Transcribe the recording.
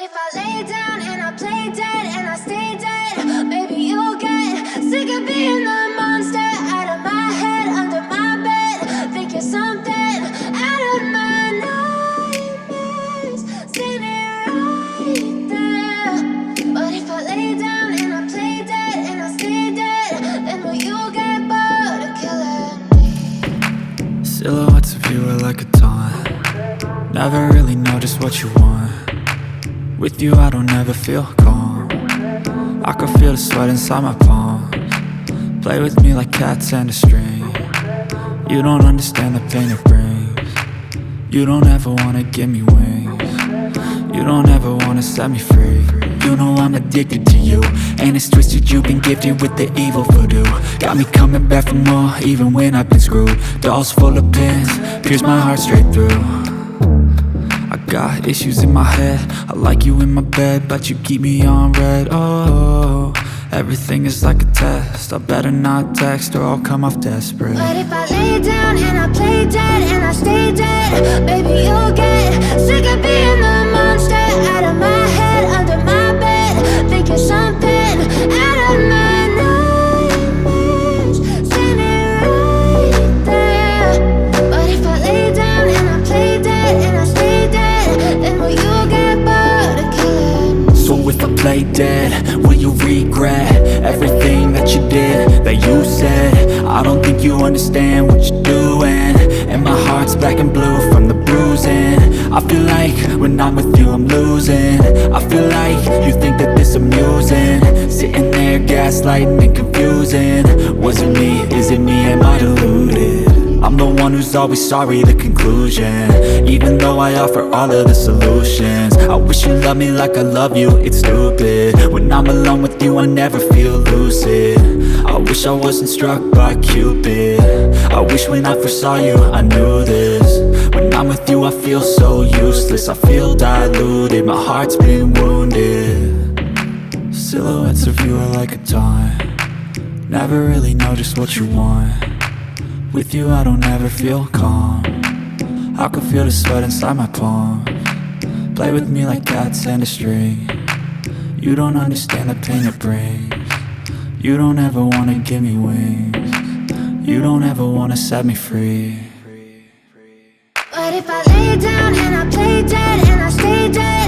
if I lay down and I play dead and I stay dead? Maybe you'll get sick of being the monster out of my head, under my bed. Think you're something out of my nightmares, standing right there. But if I lay down and I play dead and I stay dead, then will you get bored of killing me? Silhouettes of you are like a taunt. Never really know just what you want. With you I don't ever feel calm. I can feel the sweat inside my palms. Play with me like cats and a string. You don't understand the pain it brings. You don't ever wanna give me wings. You don't ever wanna set me free. You know I'm addicted to you, and it's twisted, you've been gifted with the evil voodoo. Got me coming back for more, even when I've been screwed. Dolls full of pins, pierce my heart straight through. I got issues in my head, I like you in my bed, but you keep me on red. Oh, everything is like a test, I better not text or I'll come off desperate. But if I lay down and I play dead and I stay dead, baby you'll get sick of being the monster out of my head, under my bed. Think you're something out of my nightmares, standing right there. But if I lay down and I play dead and I stay dead, then will you get bored of killing me? So if I play dead, will you regret everything that you did, that you said? I don't think you understand what you're doing, and my heart's black and blue from the bruising. I feel like when I'm with you I'm losing. I feel like you think that this amusing, sitting there gaslighting and confusing. Was it me? Is it me? Am I deluded? I'm the one who's always sorry, the conclusion, even though I offer all of the solutions. I wish you loved me like I love you, it's stupid. When I'm alone with you I never feel lucid. I wish I wasn't struck by Cupid. I wish when I first saw you I knew this. When I'm with you I feel so useless, I feel diluted, my heart's been wounded. Silhouettes of you are like a taunt. Never really know just what you want. With you I don't ever feel calm. I can feel the sweat inside my palms. Play with me like cats and a string. You don't understand the pain it brings. You don't ever wanna give me wings. You don't ever wanna set me free. But if I lay down and I play dead and I stay dead,